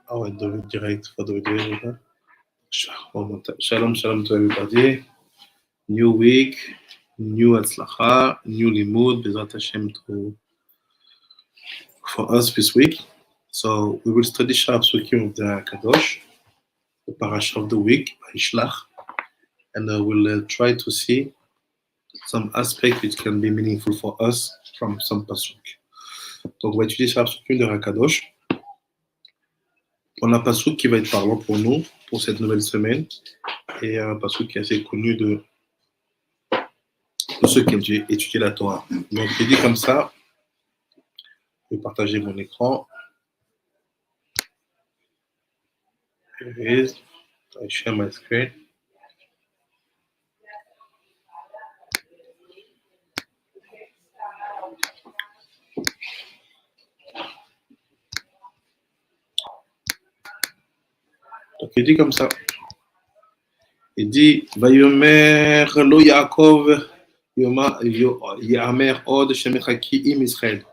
Ah ouais, direct, pas de direct. Shalom, shalom to everybody. New week, new Hatzlacha, new limud, Bezrat Hashem for us this week. So we will study Shaar HaPesukim of the Kadosh, the Parashat of the week, VaYishlakh, and we'll try to see some aspects which can be meaningful for us from some pasuk. Donc on va étudier Shaar HaPesukim de Kadosh. On a un pasuk qui va être parlant pour nous, pour cette nouvelle semaine, et un pasuk qui est assez connu de ceux qui ont étudié la Torah. Donc il dit comme ça, je vais partager mon écran. Here it is. I share my screen. Donc il dit comme ça. Il dit Vayomer lo Yaakov Yamer od Shemechaki im Israël.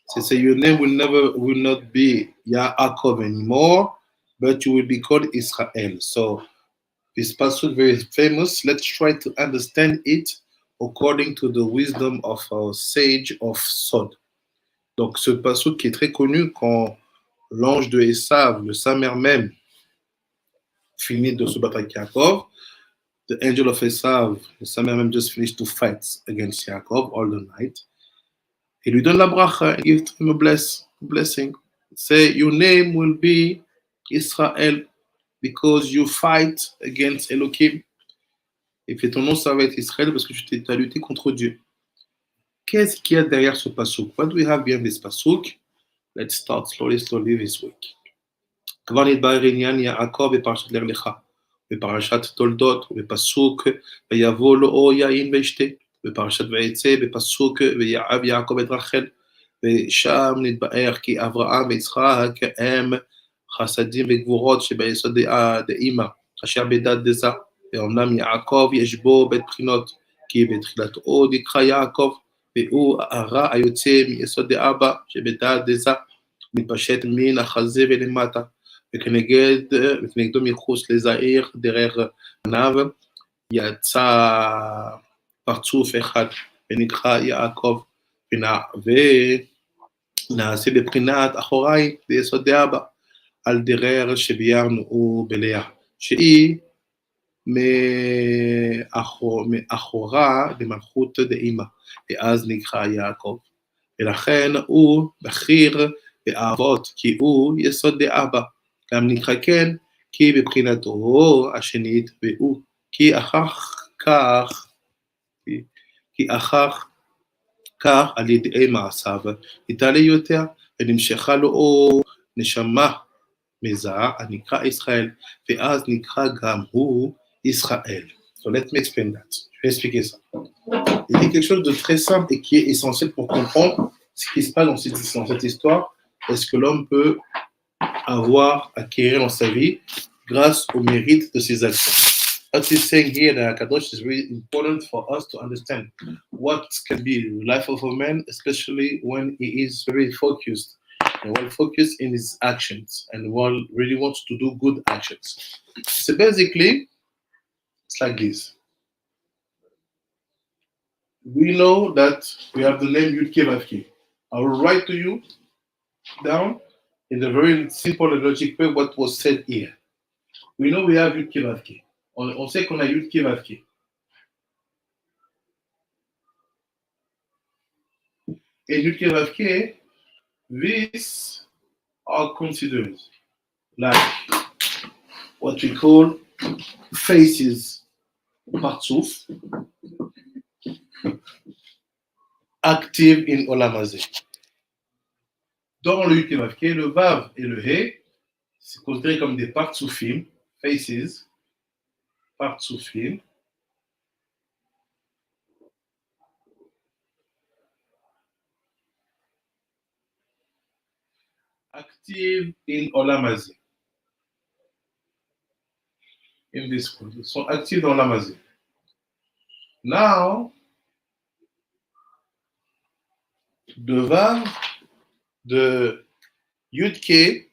So your name will not be Yaakov anymore, but you will be called Israel. So this passage very famous. Let's try to understand it according to the wisdom of our sage of Sod. Donc ce passage qui est très connu quand l'ange de Esav, le Samer même, finit de se battre avec Yaakov. The angel of Esav, the Samer même, just finished to fight against Yaakov all the night. Il lui donne la bracha, and gives him a blessing. Say, your name will be Israel because you fight against Elohim. Et fait ton nom, ça va être Israël parce que tu as lutté contre Dieu. Qu'est-ce qu'il y a derrière ce pasuk? What do we have behind this pasuk? Let's start slowly this week. כבר נתברר עניין יעקב בפרשת לך לך, בפרשת תולדות, בפסוק ויבוא לו יין וישתה, בפרשת ויצא, בפסוק ויעב יעקב את רחל, ושם נתבאר כי אברהם ויצחק הם חסדים וגבורות שביסוד דאמא, אשר בדת דזה, ואומנם יעקב יש בו בית בחינות, כי בתחילתו נקרא יעקב, והוא הרע היוצא מיסוד דאבא, שבדת דזה, מתפשט מן החזה ולמטה, וכנגדו מחוץ לזעיר דרך עיניו יצא פרצוף אחד ונקרא יעקב ונעשה בבחינת אחורי ביסוד דאבא על דרך שביארנו בלאה שהיא מאחורה למלכות דאמא ואז נקרא יעקב ולכן הוא בכיר באבות כי הוא יסוד דאבא גם נקרא כן כי בבחינתו השנית והוא כי אחר כך על ידי מעשיו יתעלה יותר ונמשכה לו נשמה מזה הנקרא ישראל ואז נקרא גם הוא ישראל. So let me explain that. Je vais expliquer ça. Il y a quelque chose de très simple et qui est essentiel pour comprendre ce qui se passe dans cette histoire et ce que l'homme peut acquérir dans sa vie grâce au mérite de ses actions. What he's saying here, the Kadosh, is really important for us to understand what can be the life of a man, especially when he is very focused and well focused in his actions and really wants to do good actions. So basically, it's like this. We know that we have the name Yud-Kei Vav-Kei. I will write to you down in a very simple and logic way what was said here. We know we have Yud-Kei Vav-Kei. On sait qu'on a Yud-Kei Vav-Kei. Et Yud-Kei Vav-Kei, these are considered like what we call faces, partsuf, active in Olam Hazeh. Dans le Yud-Kei Vav-Kei, le Vav et le He, c'est considéré comme des partsufim, faces, partsufim, active in Olam Hazeh. In this world, ils sont actifs dans Olam Hazeh. Now, de Vav, de Yud-Kei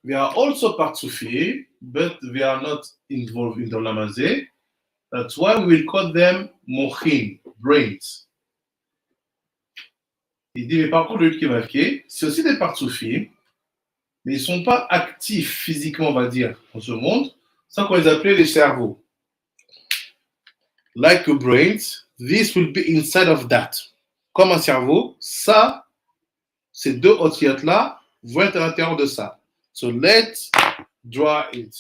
They are also Partsufim, but they are not involved in the Lamazé. That's why we will call them Mochin, brains. Il dit, mais par contre, le qui est marqué, c'est aussi des Partsufim, mais ils ne sont pas actifs physiquement, on va dire, dans ce monde. C'est ça qu'on les appelait les cerveaux. Like a brains, this will be inside of that. Comme un cerveau, ça, ces deux autres-là vont être à l'intérieur de ça. So let's draw it.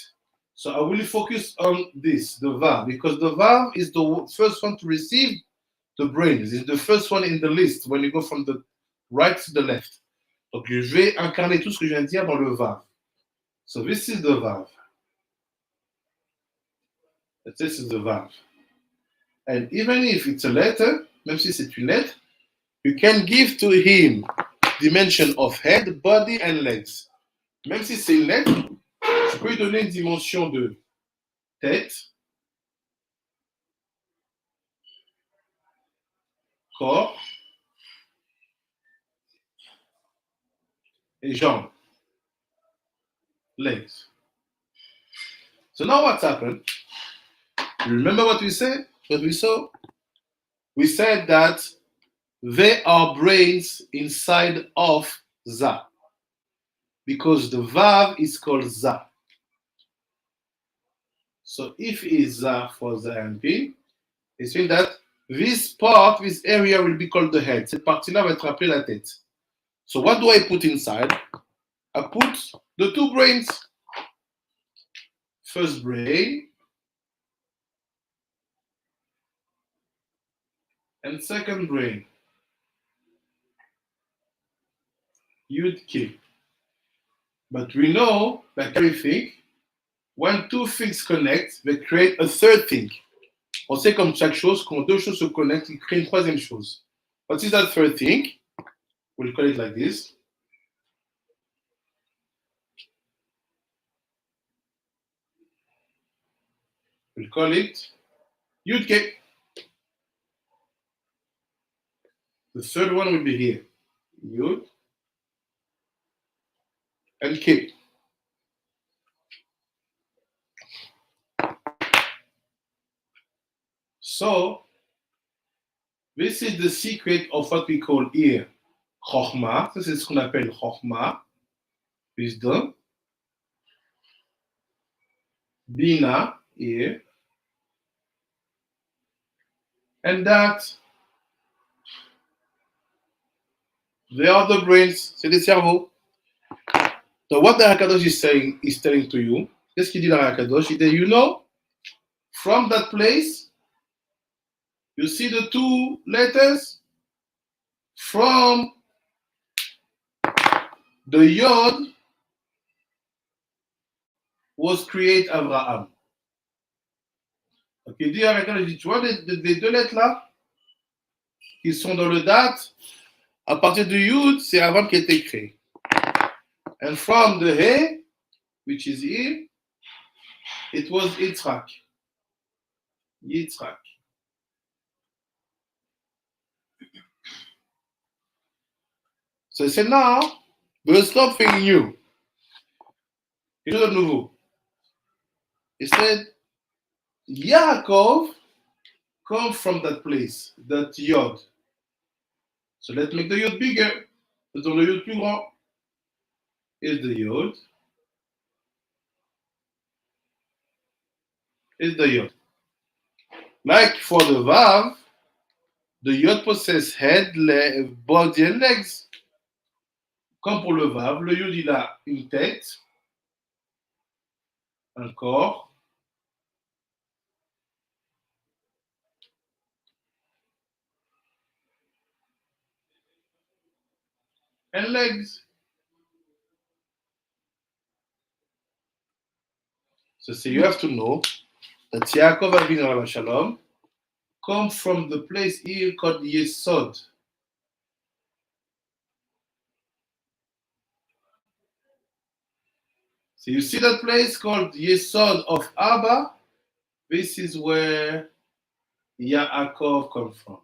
So I will focus on this, the valve, because the valve is the first one to receive the brains. It's the first one in the list when you go from the right to the left. Donc je vais incarner tout ce que je viens de dire dans le valve. So this is the valve. This is the valve. And even if it's a letter, même si c'est une lettre, you can give to him dimension of head, body and legs. Même si c'est une lettre, tu peux lui donner une dimension de tête, corps et jambes. Legs. So now what's happened? You remember what we said? What we saw? We said that there are brains inside of Za. Because the valve is called Za. So if it's Za for the and P, it means that this part, this area will be called the head. Cette partie-là va être appelée la tête. So what do I put inside? I put the two brains. First brain and second brain. Yud K. But we know that everything, when two things connect, they create a third thing. On sait comme chaque chose, quand deux choses se connectent, il crée une troisième chose. What is that third thing? We'll call it like this. We'll call it Yud K. The third one will be here. Yud and K. So, this is the secret of what we call here Chokhmah. Ça, c'est ce qu'on appelle Chokhmah, wisdom. Bina, here. And that they are the brains, c'est les cerveaux. So what the Hakadosh is saying, is telling to you, qu'est-ce qu'il dit dans Hakadosh? Il dit, you know, from that place, you see the two letters? From the Yod was create Abraham. Donc il dit à Hakadosh, il dit, tu vois les deux lettres là, qui sont dans le date, à partir du Yud, c'est Abraham qui a été créé. And from the He, which is here, it was Yitzhak. Yitzhak. So he said, now, there's something new. Quelque chose de nouveau. He said, Yaakov comes from that place, that Yod. So let's make the Yod bigger. Faisons le Yod plus grand. Here's the Yod. Here's the Yod. Like for the Vav, the Yod possesses head, body and legs. Comme pour le Vav, le Yod il a une tête, un corps, and legs. So you have to know that Yaakov Avinu Shalom comes from the place here called Yesod. So you see that place called Yesod of Abba? This is where Yaakov comes from.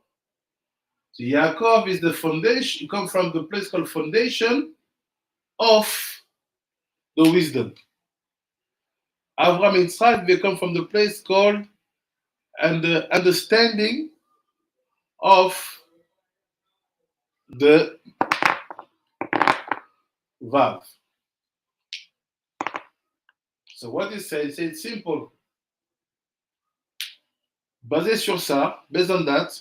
So Yaakov is the foundation, you come from the place called foundation of the wisdom. Avram Yitzchak, they come from the place called and the understanding of the Vav. So what he says, it's simple. Basé sur ça, based on that,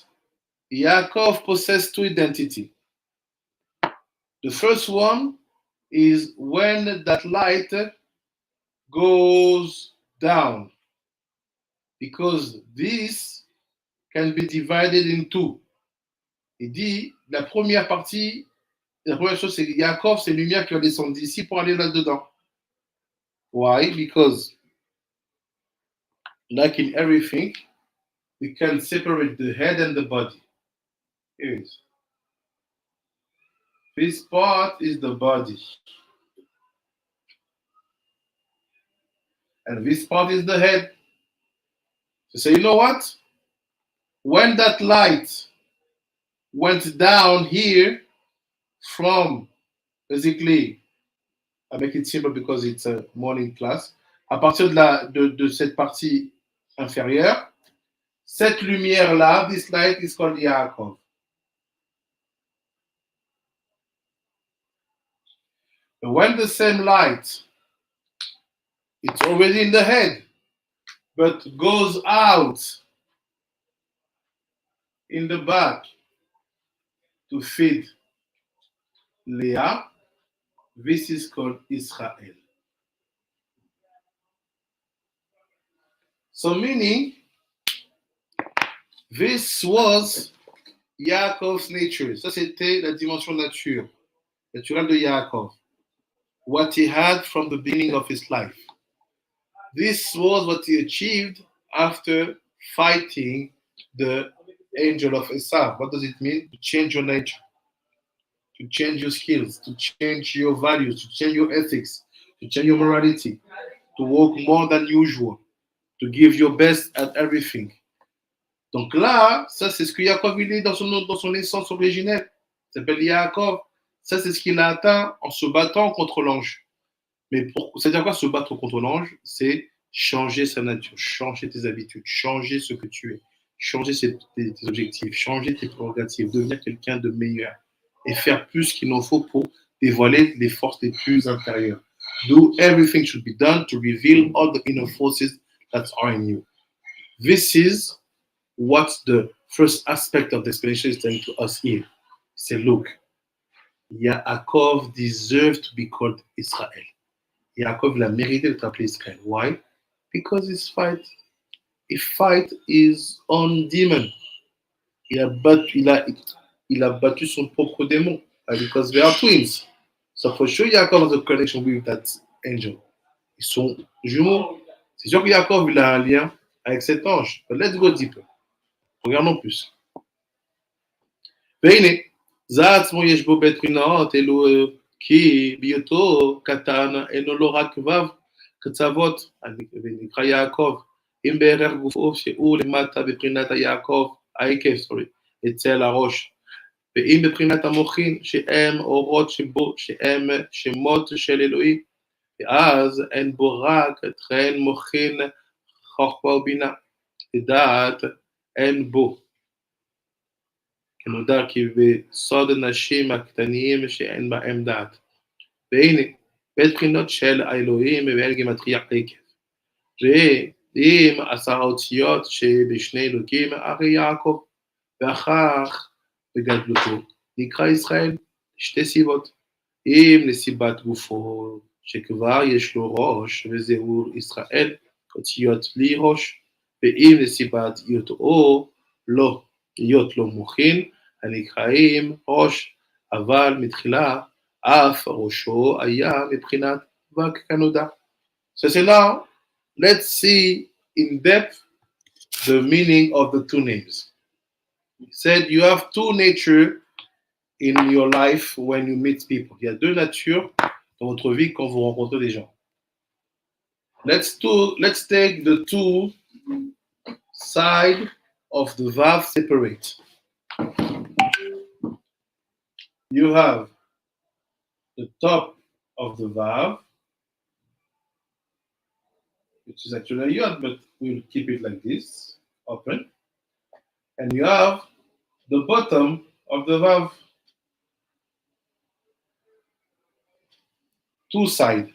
Yaakov possessed two identity. The first one is when that light goes down, because this can be divided in two. Il dit, la première chose, c'est Yaakov, c'est lumière qui va descendre d'ici pour aller là-dedans. Why? Because, like in everything, we can separate the head and the body. Here it is. This part is the body. And this part is the head. So you know what? When that light went down here from, basically, I make it simple because it's a morning class, à partir de cette partie inférieure, cette lumière-là, this light is called Yaakov. And when the same light, it's already in the head, but goes out in the back to feed Leah, this is called Israel. So meaning, this was Yaakov's nature. Ça, c'était la dimension naturelle de Yaakov. What he had from the beginning of his life. This was what he achieved after fighting the angel of Esau. What does it mean? To change your nature, to change your skills, to change your values, to change your ethics, to change your morality, to work more than usual, to give your best at everything. Donc là, ça c'est ce que Yaakov il est dans son essence originelle. Il s'appelle Yaakov. Ça c'est ce qu'il a atteint en se battant contre l'ange. Mais c'est-à-dire quoi se battre contre l'ange? C'est changer sa nature, changer tes habitudes, changer ce que tu es, changer tes objectifs, changer tes prérogatives, devenir quelqu'un de meilleur et faire plus qu'il en faut pour dévoiler les forces les plus intérieures. Do everything should be done to reveal all the inner forces that are in you. This is what the first aspect of the explanation is telling to us here. Say, look, Yaakov deserved to be called Israel. Yaakov l'a mérité d'être appelé Israël. Why? Because his fight is on demon. Il a battu son propre démon. Because they are twins. So for sure, Yaakov has a connection with that angel. Ils sont jumeaux. C'est sûr que Yaakov il a un lien avec cet ange. But let's go deeper. Regardons plus. והנה, זה עצמו יש בו בית בחינות, אלו כי בהיותו קטן, אינו לו רק וו קצוות, ונקרא יעקב, אם בערך גופו שהוא למטה בבחינת היעקב, העקב, אצל הראש, ואם בבחינת המוחין, שהם אורות שבו, שהם שמות של אלוהים, ואז אין בו רק תכן מוחין חוכמה ובינה, לדעת אין בו. כנודע כי בסוד הנשים הקטניים שאין בהם דעת. והנה, בית בחינות של האלוהים ואין גימטריה עקב. ואם 10 אותיות שבשני אלוקים, הרי יעקב, ואחר בגדלותו נקרא ישראל, שתי סיבות. אם לסיבת גופו, שכבר יש לו ראש, וזהו ישראל, אותיות בלי ראש, ואם לסיבת היותו, לא, להיות לו מוחין, הנקראים ראש, אבל מתחילה אף ראשו היה מבחינת רק כנודע. So now, let's see in depth the meaning of the two names. He said you have two nature in your life when you meet people. Il y a deux natures dans votre vie quand vous rencontrez des gens. Let's take the two sides of the Vav separate. You have the top of the Vav which is actually a yod, but we'll keep it like this, open. And you have the bottom of the valve, two sides.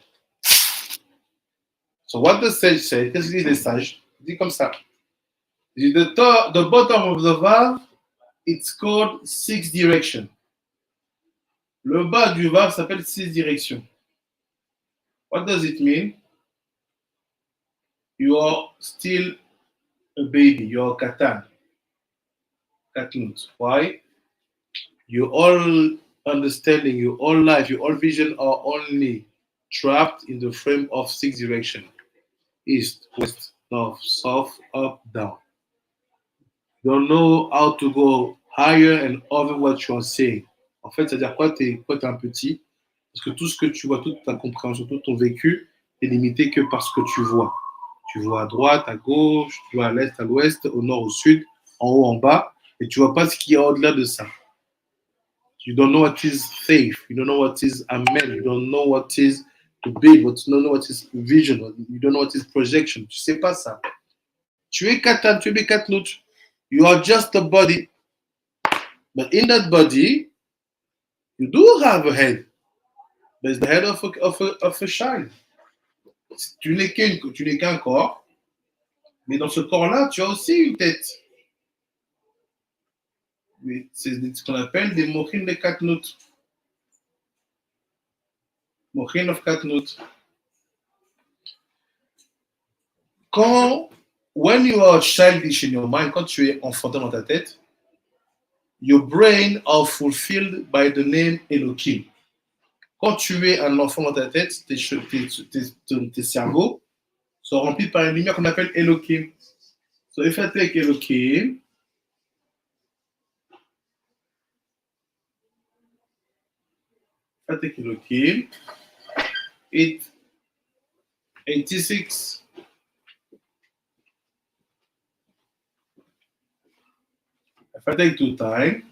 So what the sage said, qu'est-ce qu'il dit les sages? Il dit comme ça. Il dit the bottom of the valve, it's called six direction. Le bas du valve s'appelle six directions. What does it mean? You are still a baby, you are katan. Katnut. Why? Your all understanding, your all life, your all vision are only trapped in the frame of six direction. East, west, north, south, up, down. You don't know how to go higher and over what you are saying. En fait, c'est-à-dire quoi, quand tu es un petit, parce que tout ce que tu vois, toute ta compréhension, tout ton vécu est limité que par ce que tu vois. Tu vois à droite, à gauche, tu vois à l'est, à l'ouest, au nord, au sud, en haut, en bas, et tu vois pas ce qu'il y a au-delà de ça. You don't know what is faith. You don't know what is amen. You don't know what is to be. You don't know what is vision. You don't know what is projection. Tu sais pas ça. Tu es katan, tu es bekatnut. You are just a body. But in that body, you do have a head. But it's the head of a child. Tu n'es qu'un corps. Mais dans ce corps-là, tu as aussi une tête. C'est ce qu'on appelle des mochin de katnut. Mochin of katnut. When you are childish in your mind, quand tu es enfantin dans ta tête, your brain are fulfilled by the name Elohim. Quand tu es un enfant dans ta tête, tes cerveaux sont remplis par une lumière qu'on appelle Elohim. So if I take Elohim, it's 86. If I take 2 times,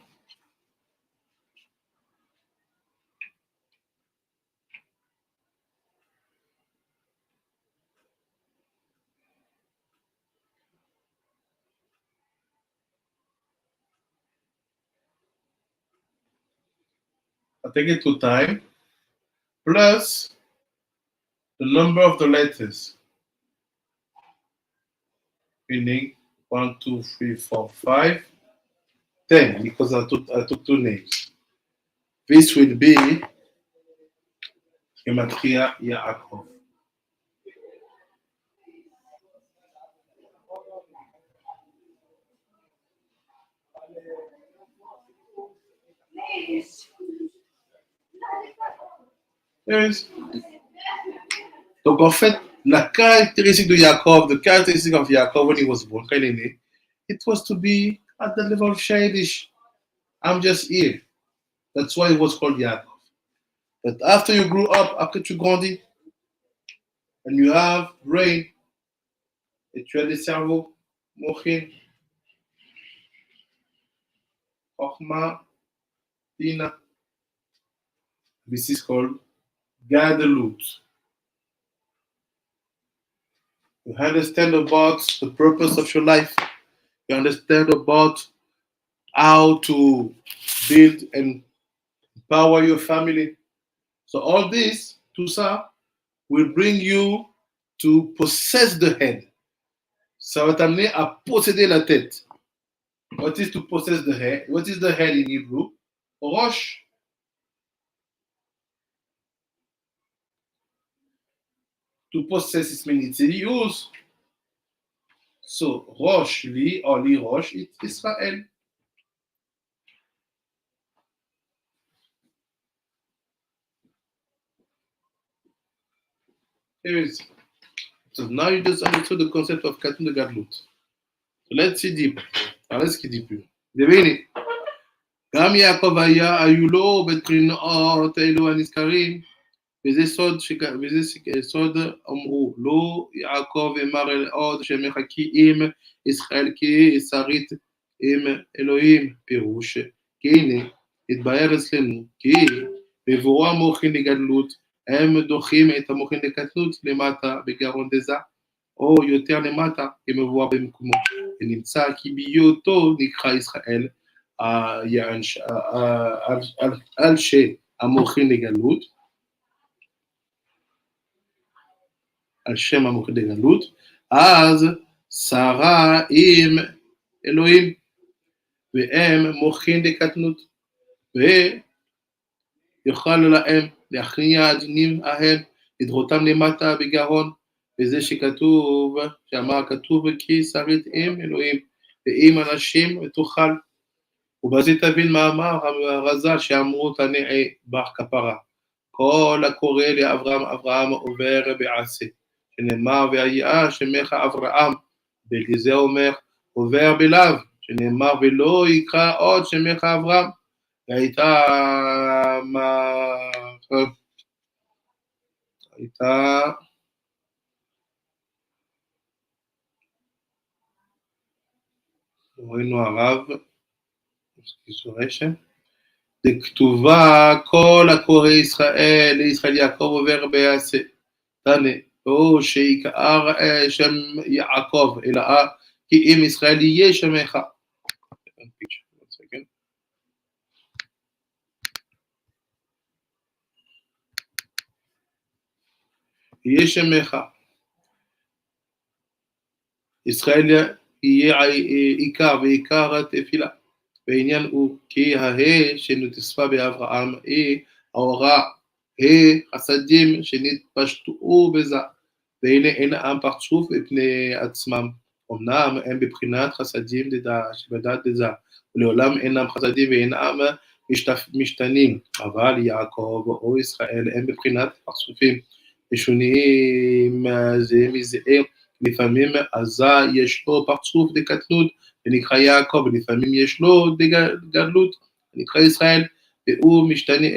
I take it 2 times, plus the number of the letters, meaning 1, 2, 3, 4, 5, 10, because I took 2 names. This will be Gematria Yaakov. Yes. Donc en fait, la caractéristique de Yaakov, the characteristic of Yaakov when he was born, quand il est né, it was to be at the level of Shaidish. I'm just here. That's why it was called Yaakov. But after you grew up, après tu grandis, and you have brain, et tu as des cerveaux, mochin, chokma, bina. This is called Gadelut. You understand about the purpose of your life. You understand about how to build and empower your family. So all this, tout ça, will bring you to possess the head. Ça va t'amener à posséder la tête. What is to possess the head? What is the head in Hebrew? Rosh. To possess is meaning to use. So Rosh, li, or li Rosh, it's Israel. Here is. So now you just understood the concept of Katun de Gadlut. So let's see deeper. Now let's get deeper. דבייני, גם יעקב היו לו בתקרינות אלו הנזכרים, וזה סוד אמרו, לא יעקב אמר אל עוד שמחכי עם ישראל כי שרית עם אלוהים, פירוש, כי הנה, התבהר אצלנו, כי בבואו המוחין לגדלות, הם דוחים את המוחין לקטנות למטה בגרון דזה, או יותר למטה, כמבואר במקומו, ונמצא כי בהיותו נקרא ישראל, על שהמוחין לגלות, על שם המוחין לגלות, אז שרה עם אלוהים, והם מוחין לקטנות, ויוכל להם להכניע הדינים ההם, לדחותם למטה בגרון, וזה שכתוב, שאמר כתוב כי שרית עם אלוהים, ועם אנשים ותאכל. ובזה תבין מאמר הרז"ל שאמרו תנאי בר כפרה. כל הקורא לאברהם אברהם עובר בעשה, שנאמר והיה שמך אברהם, בלזה אומר עובר בלאו, שנאמר ולא יקרא עוד שמך אברהם, והייתה ראינו הרב, דכתובה כל הקורא ישראל, לישראל יעקב עובר בעשה, תנא, או שיקרא שם יעקב, אלא כי אם ישראל יהיה שמך. יהיה שמך. ישראל יהיה עיקר ועיקר התפילה. בעניין הוא כי שנתוספה באברהם ההוראה חסדים שנתפשטו בזה, ואלה אינם פרצוף בפני עצמם, אמנם הם בבחינת חסדים שבדעת דזה, ולעולם אינם חסדים ואינם משתנים, אבל יעקב או ישראל הם בבחינת פרצופים משונים זה מזה, לפעמים עזה יש לו פרצוף דקטנות ונקרא יעקב, ולפעמים יש לו גדלות ונקרא ישראל, והוא משתנה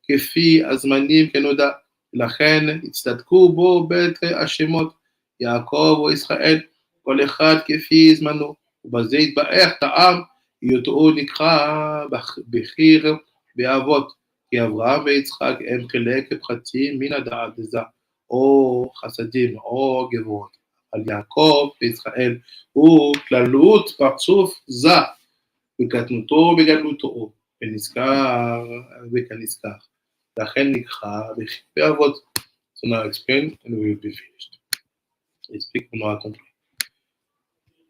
כפי הזמנים כנודע, לכן הצטדקו בו בית השמות יעקב או ישראל, כל אחד כפי זמנו, ובזה יתברך טעם היותו נקרא בחיר באבות, כי אברהם ויצחק הם חלק פרטים מן הדעת דזה, או חסדים או גבורות, על יעקב וישראל הוא כללות פרצוף זה, בקטנותו ובגדלותו, ונזכר וכנזכר, לכן נקרא בחיר באבות. So now explain and we will be finished. I speak pour nous accomplir.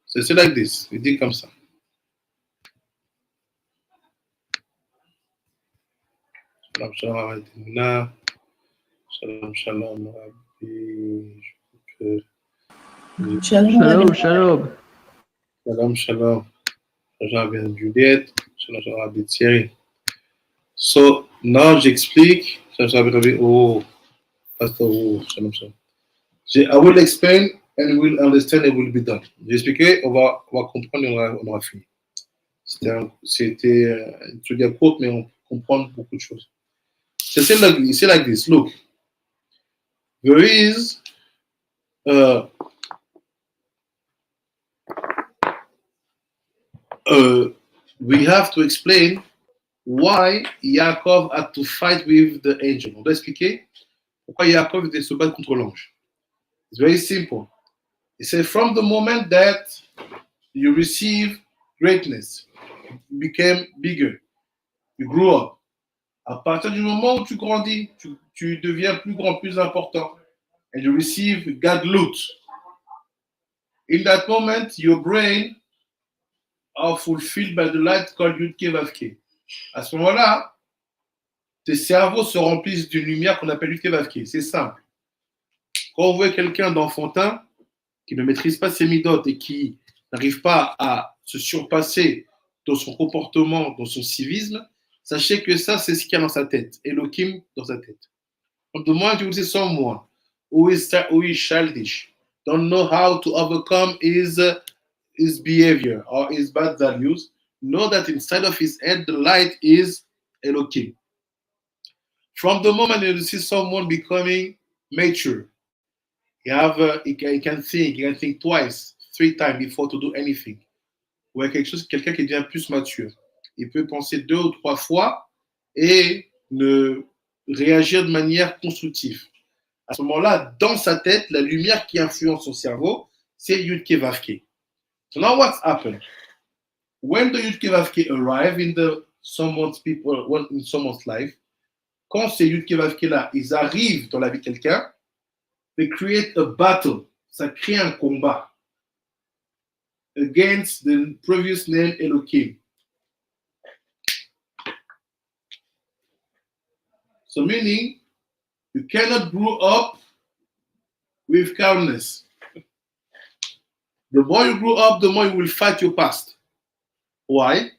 C'est like this, il dit comme ça. Shalom shalom Rabbi Timuna, shalom shalom Rabbi Shalom, shalom. Shalom shalom Rabbi Juliette, shalom shalom Rabbi Thierry. So now j'explique, shalom shalom Rabbi Pastor shalom shalom. I will explain and we'll understand and we'll be done. J'ai expliqué, on va comprendre et on aura fini. C'était une étude courte, mais on comprend beaucoup de choses. C'est like this. Look, there is we have to explain why Yaakov had to fight with the angel. On doit expliquer pourquoi Yaakov devait se battre contre l'ange. It's very simple. He said, from the moment that you receive greatness, you became bigger, you grew up. À partir du moment où tu grandis, tu deviens plus grand, plus important, and you receive gadlut. In that moment, your brain are fulfilled by the light called Yudke Vavke. À ce moment-là, tes cerveaux se remplissent d'une lumière qu'on appelle Yudke Vavke. C'est simple. Quand on voit quelqu'un d'enfantin qui ne maîtrise pas ses midotes et qui n'arrive pas à se surpasser dans son comportement, dans son civisme, sachez que ça, c'est ce qu'il y a dans sa tête. Elohim dans sa tête. From the moment you will see someone who is childish, don't know how to overcome his behavior or his bad values, know that inside of his head, the light is Elohim. From the moment you see someone becoming mature, he can think twice, 3 times before to do anything. Ou quelqu'un qui devient plus mature. Il peut penser 2 ou 3 fois et ne réagir de manière constructive. À ce moment-là, dans sa tête, la lumière qui influence son cerveau, c'est Yudke Vavke. So now what's happened? When the Yudke Vavke arrive in someone's life, quand ces Yudke Vavke là, ils arrivent dans la vie de quelqu'un, they create a battle. Ça crée un combat against the previous name Elohim. So meaning, you cannot grow up with calmness. The more you grow up, the more you will fight your past. Why?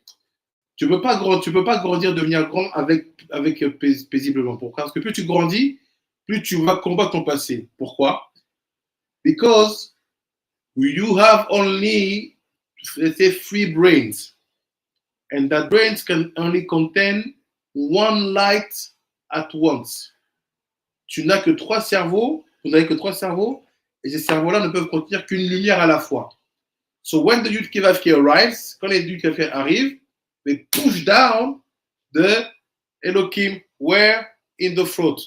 Tu peux pas grandir, devenir grand paisiblement. Pourquoi? Parce que plus tu grandis, plus tu vas combattre ton passé. Pourquoi? Because you have only, let's say, 3 brains. And that brains can only contain one light at once. Tu n'as que 3 cerveaux, vous n'avez que 3 cerveaux, et ces cerveaux-là ne peuvent contenir qu'une lumière à la fois. So when the Yudke Vavke arrives, quand les Yudke Vavke arrivent, they push down the Elohim where in the throat.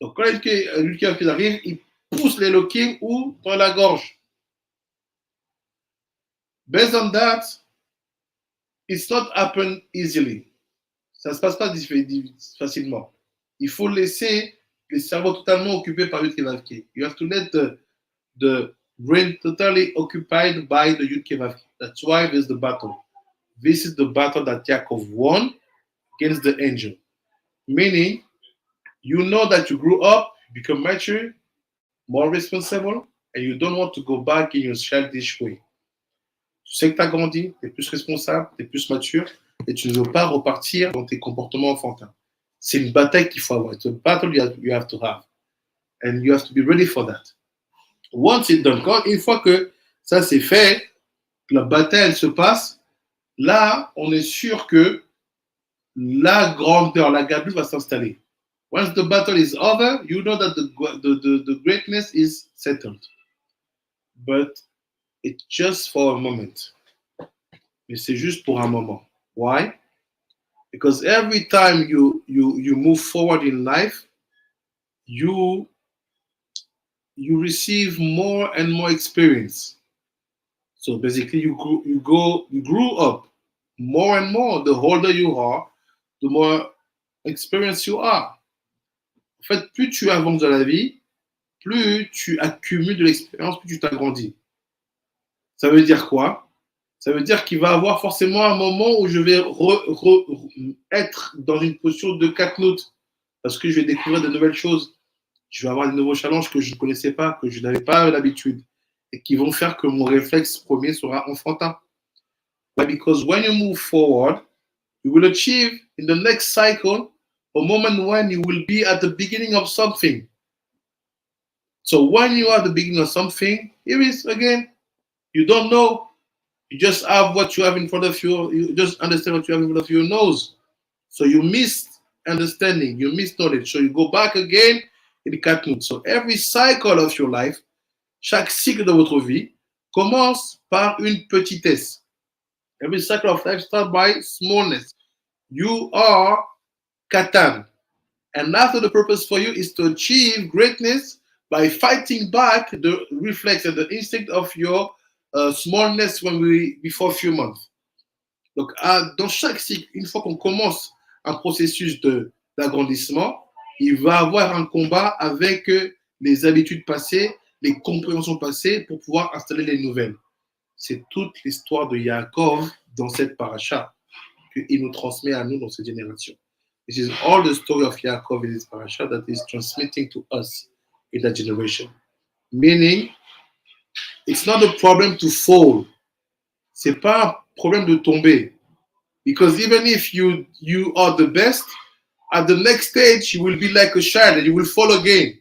Donc quand les Yudke Vavke arrivent, ils poussent l'Elohim où? Dans la gorge. Based on that, it's not happen easily. Ça ne se passe pas facilement. Il faut laisser les cerveaux totalement occupés par Yudke Vavke. You have to let the brain totally occupied by the Yudke Vavke. That's why there's the battle. This is the battle that Yaakov won against the angel. Meaning, you know that you grew up, become mature, more responsible, and you don't want to go back in your childish way. Tu sais que tu as grandi, tu es plus responsable, tu es plus mature, et tu ne veux pas repartir dans tes comportements enfantins. C'est une bataille qu'il faut avoir. It's a battle you have to have. And you have to be ready for that. Once it's done, une fois que ça c'est fait, que la bataille elle se passe, là, on est sûr que la grandeur, la gadoute va s'installer. Once the battle is over, you know that the greatness is settled. But it's just for a moment. Mais c'est juste pour un moment. Why? Because every time you move forward in life, you receive more and more experience. So basically, you grew up more and more. The older you are, the more experience you are. En fait, plus tu avances dans la vie, plus tu accumules de l'expérience, plus tu t'agrandis. Ça veut dire quoi? Ça veut dire qu'il va y avoir forcément un moment où je vais être dans une posture de katnout, parce que je vais découvrir de nouvelles choses. Je vais avoir de nouveaux challenges que je ne connaissais pas, que je n'avais pas l'habitude, et qui vont faire que mon réflexe premier sera enfantin. Why? Because when you move forward, you will achieve in the next cycle a moment when you will be at the beginning of something. So when you are at the beginning of something, here is again, you don't know. You just have what you have in front of you. You just understand what you have in front of your nose. So you miss understanding, you miss knowledge. So you go back again in the katnout. So every cycle of your life, chaque cycle de votre vie, commence par une petitesse. Every cycle of life starts by smallness. You are katan. And after the purpose for you is to achieve greatness by fighting back the reflex and the instinct of your smallness before a few months. Donc, dans chaque cycle, une fois qu'on commence un processus d'agrandissement, il va avoir un combat avec les habitudes passées, les compréhensions passées pour pouvoir installer les nouvelles. C'est toute l'histoire de Yaakov dans cette paracha qu'il nous transmet à nous dans cette génération. This is all the story of Yaakov in this parasha that is transmitting to us in that generation. Meaning, it's not a problem to fall. C'est pas un problème de tomber. Because even if you are the best, at the next stage, you will be like a child and you will fall again.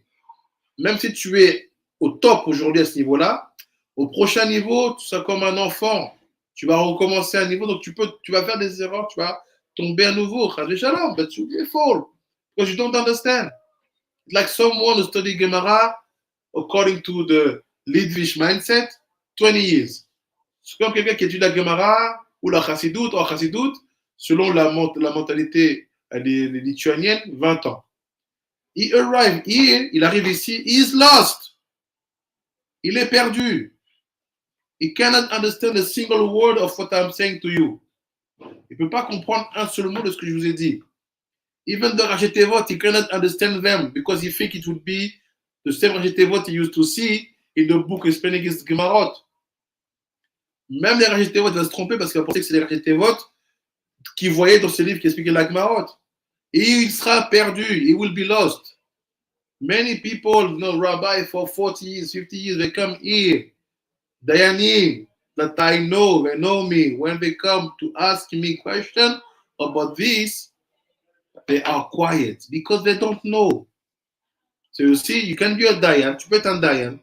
Même si tu es au top aujourd'hui à ce niveau-là, au prochain niveau, tu seras comme un enfant. Tu vas recommencer un niveau, donc tu vas faire des erreurs, tu vas tomber à nouveau. But you will fall because you don't understand. It's like someone who study Gemara according to the Litvish mindset, 20 years. C'est comme quelqu'un qui étudie la Gemara ou la Chassidut, selon la mentalité des lituaniennes, 20 ans. He arrived here, il arrive ici, he is lost. Il est perdu. He cannot understand a single word of what I'm saying to you. Il ne peut pas comprendre un seul mot de ce que je vous ai dit. Even the Rajetevot, he cannot understand them because he think it would be the same Rajetevot he used to see in the book explaining his Gemarot. Même les Rajetevot, il va se tromper parce qu'il va penser que c'est les Rajetevot qu'il voyait dans ce livre qui expliquait la Gemarot. Et il sera perdu. He will be lost. Many people, rabbi for 40 years, 50 years, they come here. Dayanim, that I know, they know me. When they come to ask me questions about this, they are quiet because they don't know. So you see, you can be a Dayan, tu peux être un Dayan.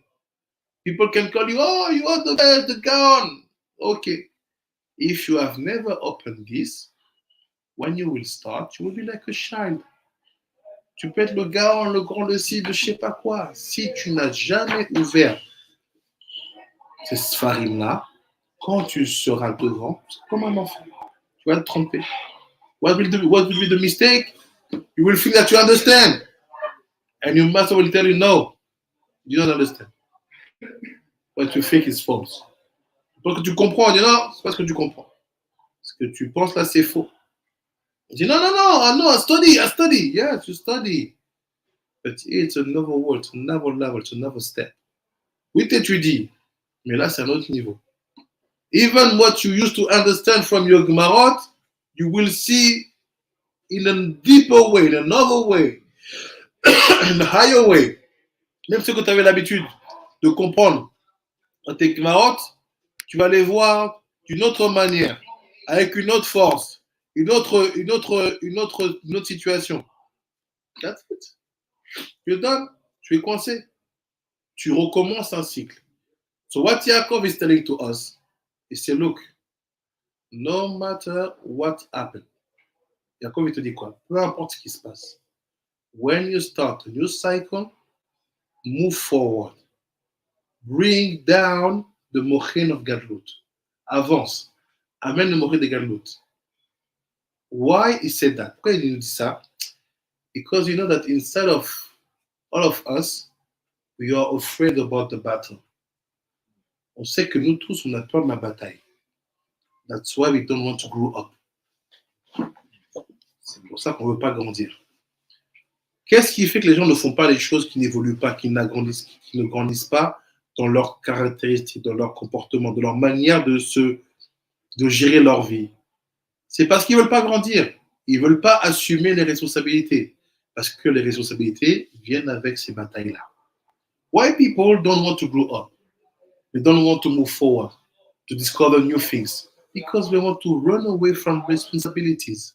People can call you, oh, you are the best, the Gaon. Okay. If you have never opened this, when you will start, you will be like a child. Tu peux être le Gaon, le grand, le ci, de je sais pas quoi. Si tu n'as jamais ouvert ces sfarim-là, quand tu seras devant, c'est comme un enfant. Tu vas te tromper. What will be the mistake? You will think that you understand. And your master will tell you, no, you don't understand. What you think is false. Parce que tu comprends, on dit non, c'est pas ce que tu comprends. Ce que tu penses là, c'est faux. On dit non, I study. Yes, you study. But it's another world, it's another level, it's another step. Oui, t'étudies, mais là, c'est un autre niveau. Even what you used to understand from your Gemarot, you will see in a deeper way, in another way, in a higher way. Même ce que tu avais l'habitude de comprendre dans tes Gemarot, tu vas les voir d'une autre manière, avec une autre force, une autre situation. That's it. Tu donnes, tu es coincé. Tu recommences un cycle. So what Yaakov is telling to us, is say, look, no matter what happened, Yaakov il te dit quoi? Peu importe ce qui se passe. When you start a new cycle, move forward. Bring down the mochen of Gadlut. Avance. Amène le mochen de Gadlut. Why he said that? Pourquoi il nous dit ça? Because you know that inside of all of us, we are afraid about the battle. On sait que nous tous, on a peur de la bataille. That's why we don't want to grow up. C'est pour ça qu'on ne veut pas grandir. Qu'est-ce qui fait que les gens ne font pas les choses qui n'évoluent pas, qui ne grandissent pas dans leurs caractéristiques, dans leur comportement, dans leur manière de gérer leur vie? C'est parce qu'ils ne veulent pas grandir. Ils ne veulent pas assumer les responsabilités. Parce que les responsabilités viennent avec ces batailles-là. Why people don't want to grow up? They don't want to move forward, to discover new things. Because they want to run away from responsibilities.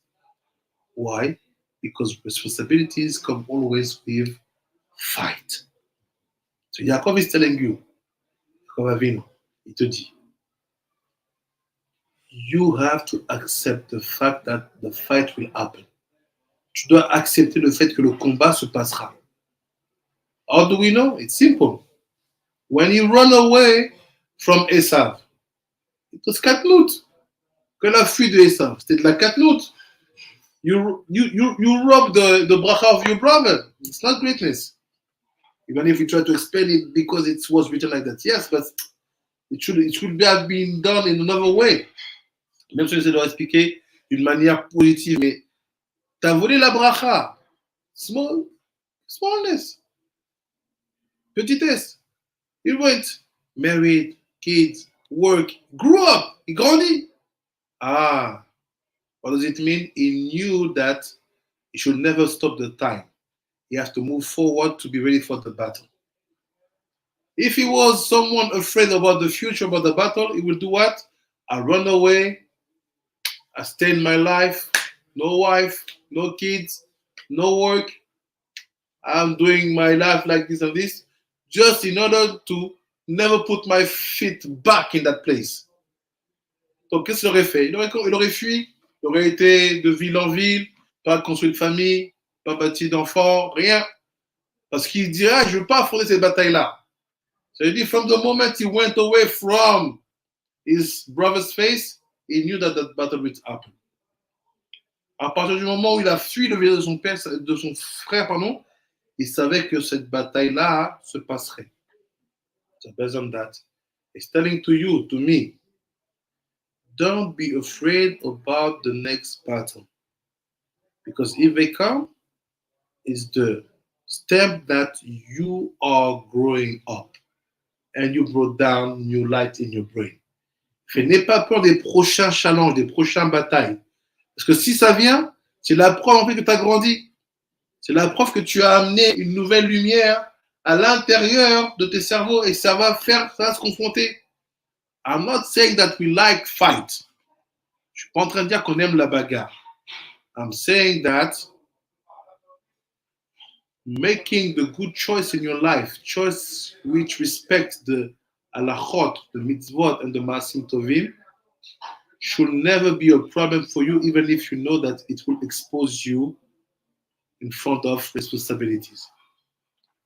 Why? Because responsibilities come always with fight. So Yaakov is telling you, Yaakov Avinu, il te dit, you have to accept the fact that the fight will happen. Tu dois accepter le fait que le combat se passera. How do we know? It's simple. When you run away from Esav, it was katnout. Que la fuite de Esav, c'était de la katnout. You rob the bracha of your brother. It's not greatness. Even if you try to explain it because it was written like that. Yes, but it should have been done in another way. Même si j'essaie de l'expliquer d'une manière positive, mais t'as volé la bracha. Smallness. Petitesse. He went, married, kids, work, grew up. He grandit. Ah. What does it mean? He knew that he should never stop the time. He has to move forward to be ready for the battle. If he was someone afraid about the future, about the battle, he will do what? I run away. I stay in my life. No wife, no kids, no work. I'm doing my life like this and this, just in order to never put my feet back in that place. Donc, qu'est-ce qu'il aurait fait? Il aurait fui. Il aurait été de ville en ville, pas construit de famille, pas bâti d'enfants, rien. Parce qu'il dirait, je ne veux pas affronter cette bataille-là. So he did, from the moment he went away from his brother's face, he knew that that battle would happen. À partir du moment où il a fui le visage de son frère, il savait que cette bataille-là se passerait. So based on that, it's telling to you, to me, don't be afraid about the next battle. Because if they come, it's the step that you are growing up and you brought down new light in your brain. N'aie pas peur des prochains challenges, des prochaines batailles. Parce que si ça vient, c'est la preuve en fait que tu as grandi. C'est la preuve que tu as amené une nouvelle lumière à l'intérieur de tes cerveaux et ça va se confronter. I'm not saying that we like fight. Je suis pas en train de dire qu'on aime la bagarre. I'm saying that making the good choice in your life, choice which respects the halachot, the mitzvot, and the maasim tovim, should never be a problem for you, even if you know that it will expose you in front of responsibilities.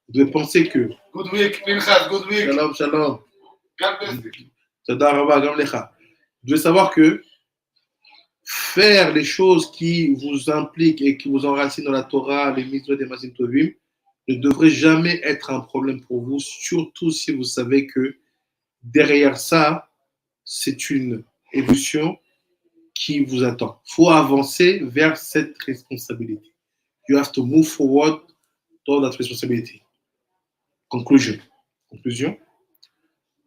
Vous devez penser que... Good week, Pinchas, good week. Shalom, shalom. God bless you. Vous devez savoir que faire les choses qui vous impliquent et qui vous enracinent dans la Torah, les mitzvot et les maasim tovim, ne devrait jamais être un problème pour vous, surtout si vous savez que derrière ça, c'est une évolution qui vous attend. Il faut avancer vers cette responsabilité. You have to move forward toward that responsibility. Conclusion.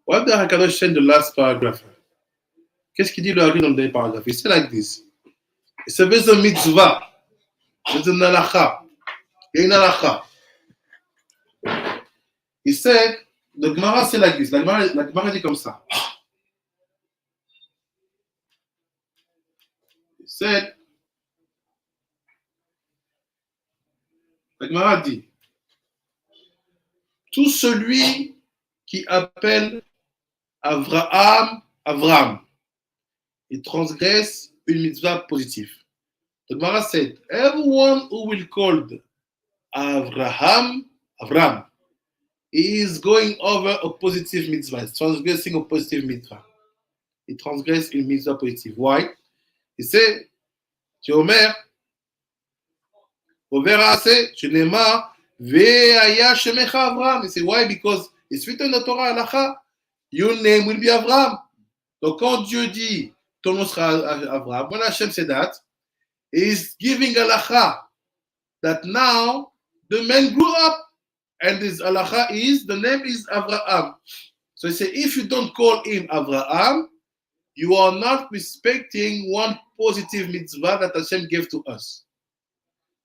What the Hakadosh said in the last paragraph? Qu'est-ce qu'il dit le Hari dans le dernier paragraphe? Il said like this. Il said, there's a mitzvah. There's an halacha. Il y a une halacha. Il said, the Gemara c'est like this. La Gemara dit comme ça. Il said, la Gemara dit, tout celui qui appelle Avram, il transgresse une mitzvah positive. The Gemara said, everyone who will call Avram, he is going over a positive mitzvah. He's transgressing a positive mitzvah. He transgressed une mitzvah positive. Why? He said, Omer, Overase, Shenema, Ve'aya Shemecha Avram. He said, why? Because it's written in the Torah, Halacha, your name will be Avram. Donc, quand Dieu dit, ton nom sera Avram, when Hashem said that, he's giving halacha that now the man grew up and this halacha is, the name is Avraham. So he said, if you don't call him Avraham, you are not respecting one positive mitzvah that Hashem gave to us.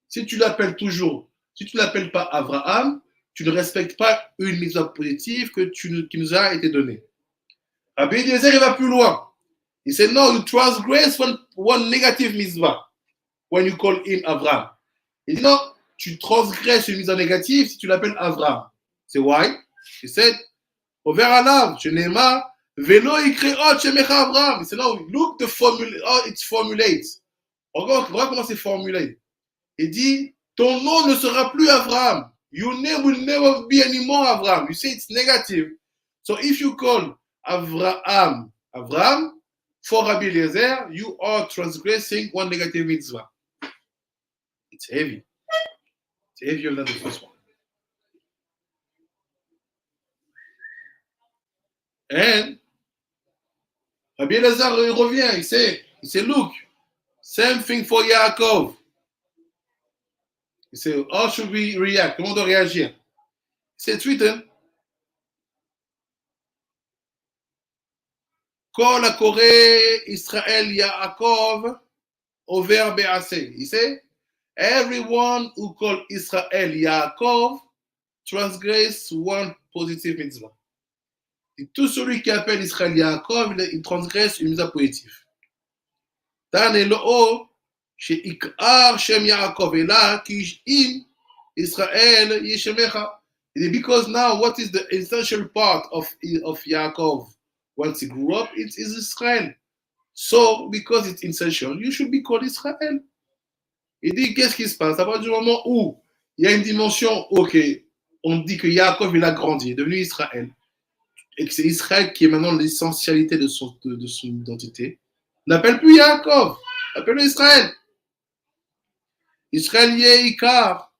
Si tu l'appelles pas Avraham, tu ne respectes pas une mitzvah positive qui nous a été donnée. Rabbi Eliezer, il va plus loin. He said, no, you transgress one negative mitzvah when you call him Avraham. Il dit, non, tu transgresses une mitzvah négative si tu l'appelles Avraham. C'est why? He said, over alav, shenema, velo ikreot shemecha Avraham. He said, no, look the formula, how it's formulated. Regarde comment c'est formulé. Il dit, ton nom ne sera plus Avraham. Your name will never be anymore Avraham. You say it's negative. So if you call Avraham, for Rabbi Eliezer, you are transgressing one negative mitzvah. It's heavy. It's heavier than the first one. And Rabbi Eliezer revient, il say, look, same thing for Yaakov. Il say, how should we react? Comment on doit réagir? C'est written. Kol hakore Israel Yaakov over be'aseh. He say, everyone who call Israel Yaakov transgress one positive mitzvah. Et tout celui qui appelle Israël Yaakov, il transgresse une mitzvah positive. Dan Elo'o she'ikar shem Yaakov ela kish'im Israel yeshemecha. Because now, what is the essential part of Yaakov? Once he grew up, it is Israel. So, because it's essential, you should be called Israël. Il dit, qu'est-ce qui se passe? À partir du moment où il y a une dimension, ok, on dit que Yaakov, il a grandi, il est devenu Israël, et que c'est Israël qui est maintenant l'essentialité de son identité, n'appelle plus Yaakov, appelle-le Israël. Israël Yeikar.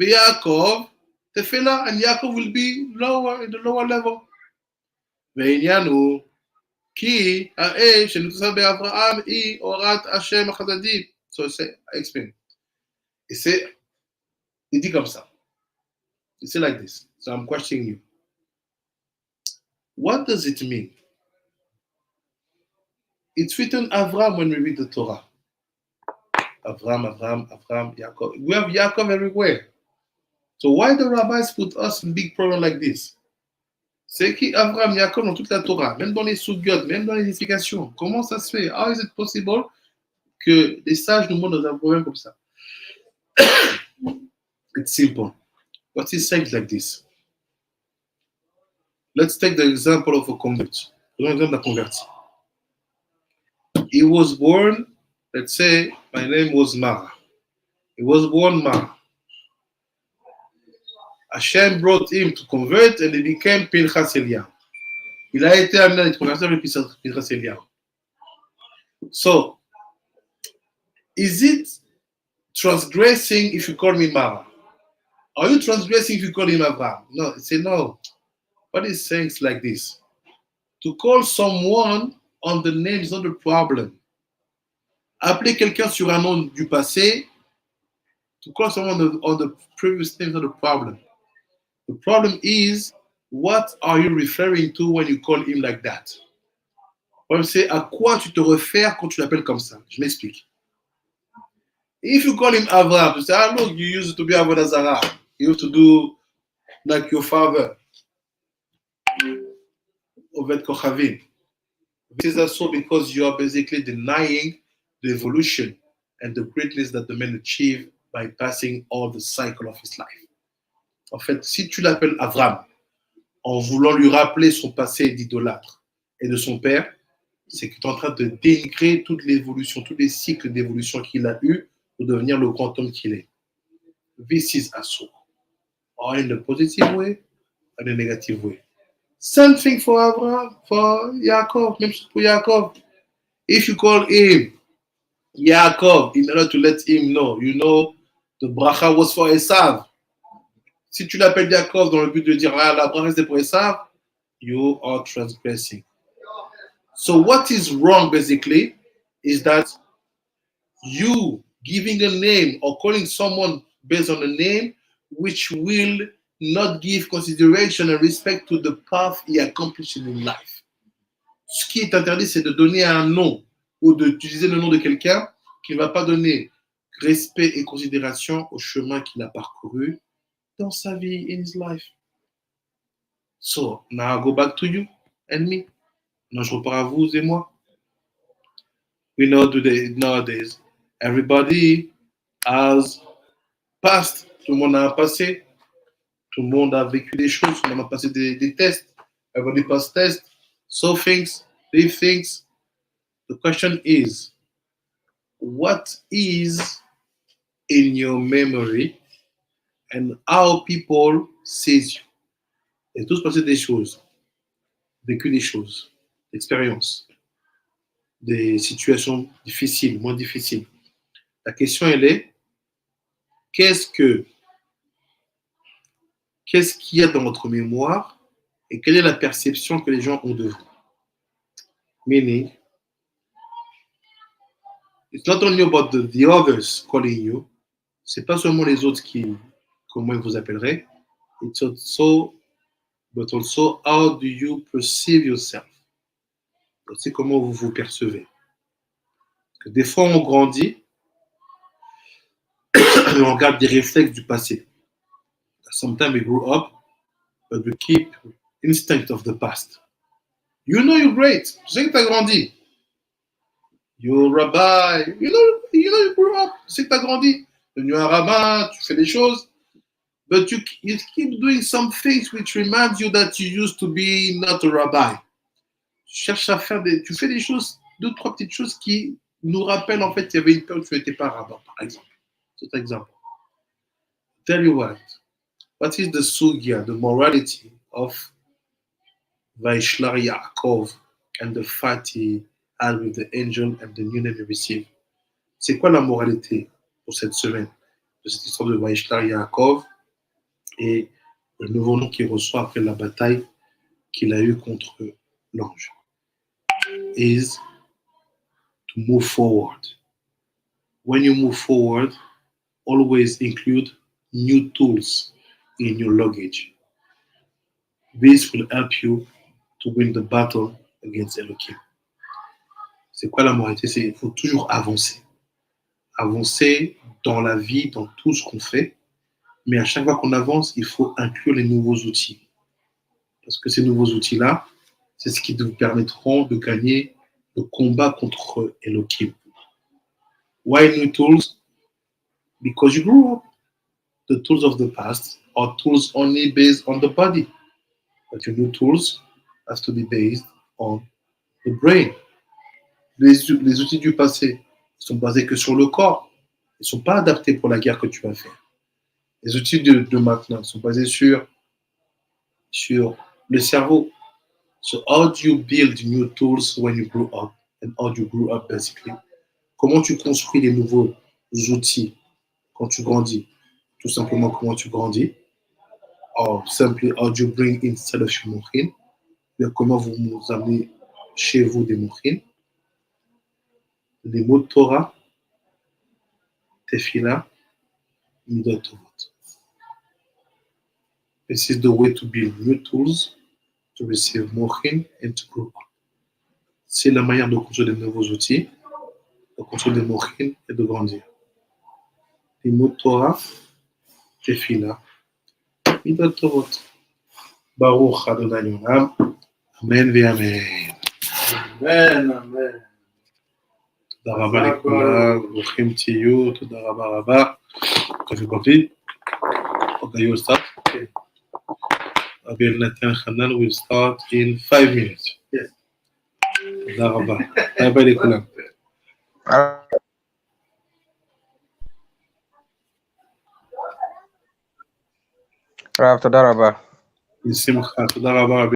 Yaakov, Tefillah, and Yaakov will be lower, in the lower level. Ve'inyanu, ki ha'esh shenutzah be'Avraham hi orat Hashem achadadim. So I explain. Il dit comme ça. Il say like this. So I'm questioning you. What does it mean? It's written Avram when we read the Torah. Avram, Yaakov. We have Yaakov everywhere. So why the rabbis put us in big problem like this? C'est écrit Avram, Yaakov dans toute la Torah, même dans les sugyot, même dans les explications. Comment ça se fait? How is it possible que les sages nous montrent dans un problème comme ça? It's simple. What he says like this. Let's take the example of a convert. Prenons l'exemple d'un converti. He was born, let's say, my name was Mara. He was born Mara. Hashem brought him to convert and he became Pinchas Eliyahu. Il a été amené à être converti avec Pinchas Eliyahu. So, is it transgressing if you call me Mara? Are you transgressing if you call him Abraham? No, say no. What he's saying is like this. To call someone on the name is not a problem. Appeler quelqu'un sur un nom du passé, to call someone on the previous name is not a problem. The problem is, what are you referring to when you call him like that? C'est à quoi tu te réfères quand tu l'appelles comme ça. Je m'explique. If you call him Avraham, you say, ah, look, you used to be Avodah. You used to do like your father, Oved Kochavim. This is also because you are basically denying the evolution and the greatness that the man achieved by passing all the cycle of his life. En fait, si tu l'appelles Avram, en voulant lui rappeler son passé d'idolâtre et de son père, c'est que tu es en train de dénigrer toute l'évolution, tous les cycles d'évolution qu'il a eu pour devenir le grand homme qu'il est. This is Asur. Or in the positive way, or in the negative way. Same thing for Abraham, for Yaakov, même chose pour Yaakov. If you call him Yaakov in order to let him know, you know, the bracha was for Esav. Si tu l'appelles Yaakov dans le but de dire, ah, la bracha c'est pour Esav, you are transgressing. So what is wrong basically is that you giving a name or calling someone based on a name which will not give consideration and respect to the path he accomplished in life. Ce qui est interdit, c'est de donner un nom ou d'utiliser le nom de quelqu'un qui ne va pas donner respect et considération au chemin qu'il a parcouru dans sa vie, in his life. So, now I go back to you and me. Maintenant, je repars à vous et moi. We know today, nowadays, everybody has past. Tout le monde a un passé. Tout le monde a vécu des choses. Tout le monde a passé des tests. Everybody passed tests. Saw things. Did things. The question is, what is in your memory and how people sees you? Et tous passé des choses. Vécu des choses. D'expériences. Des situations difficiles, moins difficiles. La question, elle est, qu'est-ce qu'il y a dans votre mémoire et quelle est la perception que les gens ont de vous? Meaning, it's not only about the others calling you, c'est pas seulement les autres comment ils vous appelleraient, it's also, but also how do you perceive yourself? C'est comment vous vous percevez. Parce que des fois, on grandit et on garde des réflexes du passé. Sometimes we grow up, but we keep instinct of the past. You know you're great. Tu sais que tu as grandi. You're a rabbi. You know you grew up. Tu sais que tu as grandi. Tu es un rabbin, tu fais des choses. But you keep doing some things which remind you that you used to be not a rabbi. Tu cherches à faire tu fais des choses, 2-3 petites choses qui nous rappellent en fait qu'il y avait une période où tu n'étais pas rabbin, par exemple. C'est un exemple. Tell you what is the sugya, the morality of VaYishlakh Yaakov and the fight he had with the angel and the new name he received? C'est quoi la moralité pour cette semaine? de cette histoire de VaYishlakh Yaakov et le nouveau nom qu'il reçoit après la bataille qu'il a eue contre l'ange is to move forward. When you move forward, always include new tools in your luggage. This will help you to win the battle against Elohim. C'est quoi la moralité? C'est qu'il faut toujours avancer. Avancer dans la vie, dans tout ce qu'on fait. Mais à chaque fois qu'on avance, il faut inclure les nouveaux outils. Parce que ces nouveaux outils-là, c'est ce qui vous permettront de gagner le combat contre Elohim. Why new tools? Because you grew up. The tools of the past are tools only based on the body. But your new tools have to be based on the brain. Les outils du passé sont basés que sur le corps. Ils ne sont pas adaptés pour la guerre que tu vas faire. Les outils de maintenant sont basés sur le cerveau. So how do you build new tools when you grow up? And how do you grow up basically? Comment tu construis les nouveaux outils quand tu grandis? Tout simplement comment tu grandis. Or simply how do you bring instead of your mouchin? Comment vous amenez chez vous des mouchin? Les mots de Torah, Tefila, Midot Tovot. This is the way to build new tools, to receive mouchin and to grow up. C'est la manière de construire des nouveaux outils, de construire des mouchin et de grandir. Les mots de Torah, Tefila, Midot Tovot. Baruch Adonai Olam. Amen ואמן. אמן, אמן. תודה רבה לכולם, ברוכים תהיו, תודה רבה רבה. כזה קופי, okay, you will start? Okay. Rabbi Natan Hanan will start in 5 minutes. Yes. תודה רבה. ביי ביי לכולם. רב, תודה רבה. בשמחה, תודה רבה רבי.